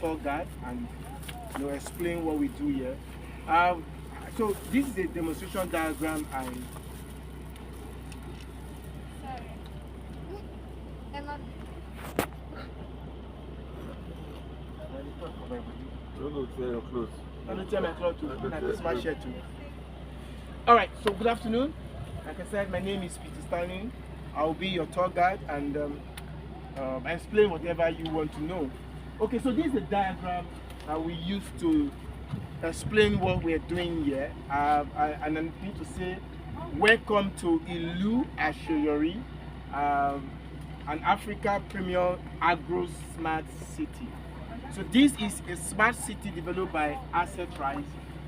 tour guide and explain what we do here. So this is a demonstration diagram. Sorry. Emma. Don't tear your clothes. Don't tear my clothes too. Like a smart shirt too. All right. So good afternoon. Like I said, my name is Peter Stanley. I will be your tour guide and explain whatever you want to know. Okay. So this is a diagram we use to explain what we're doing here. And I need to say, welcome to Aseyori, an Africa Premier Agro Smart City. So this is a smart city developed by Aseyori,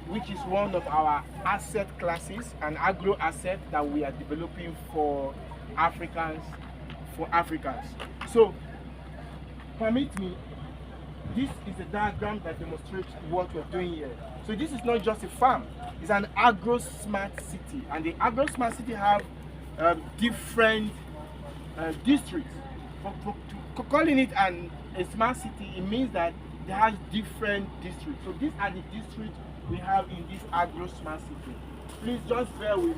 which is one of our asset classes, an agro asset that we are developing for Africans. So permit me, this is a diagram that demonstrates what we're doing here. So this is not just a farm, it's an agro smart city, and the agro smart city have different districts. For calling it a smart city, it means that it has different districts. So these are the districts we have in this agro smart city. Please just bear with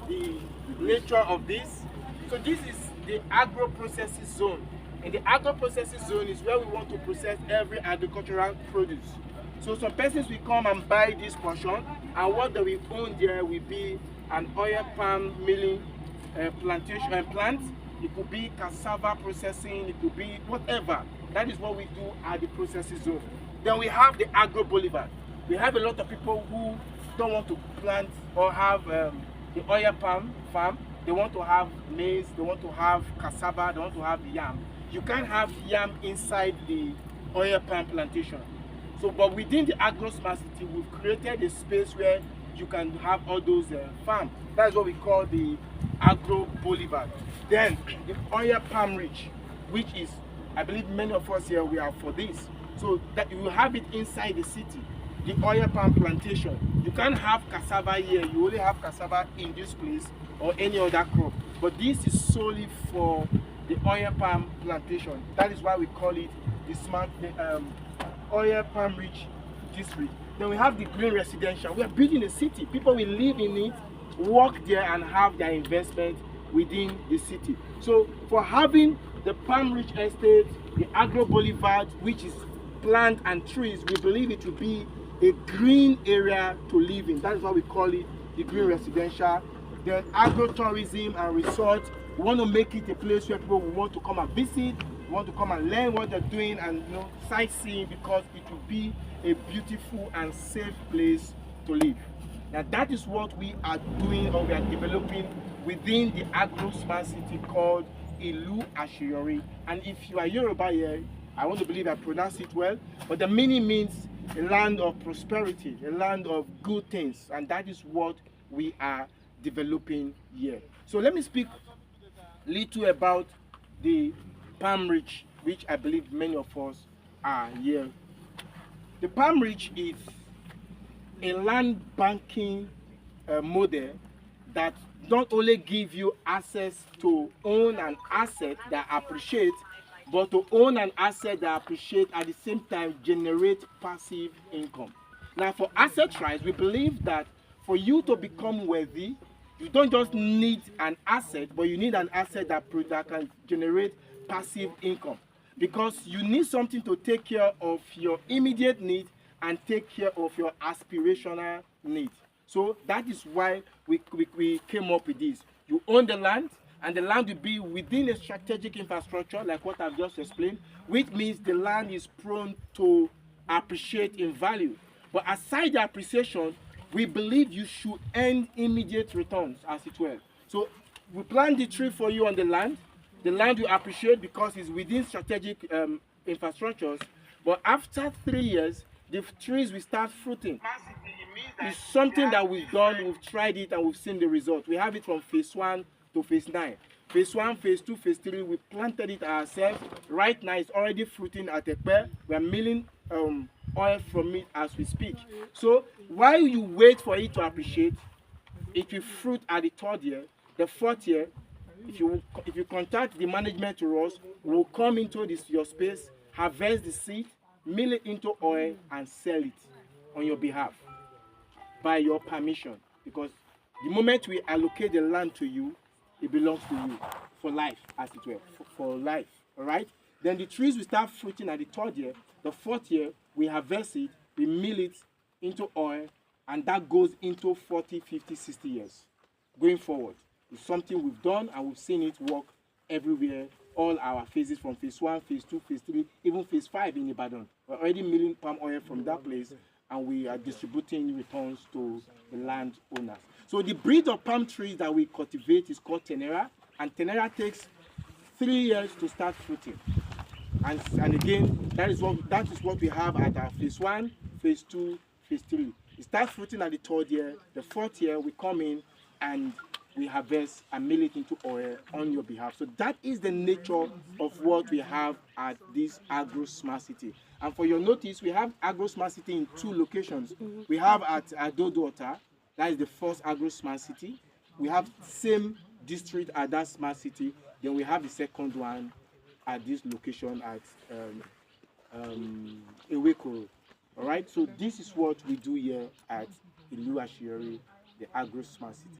the nature of this. So this is the agro processing zone. And the agro processing zone is where we want to process every agricultural produce. So some persons will come and buy this portion, and what they will own there will be an oil palm milling plantation plant. It could be cassava processing, it could be whatever. That is what we do at the processing zone. Then we have the agro boulevard. We have a lot of people who don't want to plant or have the oil palm farm. They want to have maize, they want to have cassava, they want to have yam. You can't have yam inside the oil palm plantation. So, but within the agro smart city, we've created a space where you can have all those farms. That's what we call the agro boulevard. Then the oil palm ridge, which is, I believe many of us here, we are for this. So that you will have it inside the city. The oil palm plantation. You can't have cassava here. You only have cassava in this place or any other crop. But this is solely for the oil palm plantation. That is why we call it the oil palm ridge district. Then we have the green residential. We are building a city. People will live in it, work there, and have their investment within the city. So for having the Palmrich Estate, the Agro Boulevard, which is plant and trees, we believe it will be a green area to live in. That is why we call it the green residential. Then agro-tourism and resort. We want to make it a place where people will want to come and visit, want to come and learn what they're doing, and sightseeing, because it will be a beautiful and safe place to live. Now that is what we are doing, or we are developing within the agro smart city called Aseyori. And if you are Yoruba here, I want to believe I pronounce it well, but the meaning means a land of prosperity, a land of good things, and that is what we are developing here. So let me speak little about the Palmrich, which I believe many of us are here. The Palmrich is a land banking model that not only give you access to own an asset that appreciate, but to own an asset that appreciate at the same time generate passive income. Now for asset rights, we believe that for you to become wealthy, you don't just need an asset, but you need an asset that can generate passive income, because you need something to take care of your immediate needs and take care of your aspirational needs. So that is why we came up with this. You own the land, and the land will be within a strategic infrastructure, like what I've just explained, which means the land is prone to appreciate in value. But aside the appreciation, we believe you should earn immediate returns as it were. So we plant the tree for you on the land. The land will appreciate because it's within strategic infrastructures. But after 3 years, the trees will start fruiting. It's something that we've done, we've tried it, and we've seen the result. We have it from phase 1 to phase 9. Phase 1, phase 2, phase 3, we planted it ourselves. Right now, it's already fruiting at a pair. We're milling oil from it as we speak. So while you wait for it to appreciate, it will fruit at the 3rd year. The 4th year, if you contact the management to us, we'll come into your space, harvest the seed, mill it into oil, and sell it on your behalf by your permission. Because the moment we allocate the land to you, it belongs to you for life, as it were, for life. All right? Then the trees will start fruiting at the third year. The fourth year, we harvest it, we mill it into oil, and that goes into 40, 50, 60 years going forward. It's something we've done, and we've seen it work everywhere. All our phases, from phase 1, phase 2, phase 3, even phase 5 in Ibadan. We're already milling palm oil from that place, and we are distributing returns to the landowners. So the breed of palm trees that we cultivate is called Tenera, and Tenera takes 3 years to start fruiting. And again, that is what we have at our phase 1, phase 2, phase 3. It starts fruiting at the third year. The fourth year, we come in and we harvest and mill it into oil on your behalf. So that is the nature of what we have at this Agro Smart City. And for your notice, we have Agro Smart City in 2 locations. We have at Adodota, that is the first Agro Smart City. We have same district at that smart city. Then we have the second one at this location at Ewekoro. All right, so this is what we do here at Aseyori, the Agro Smart City.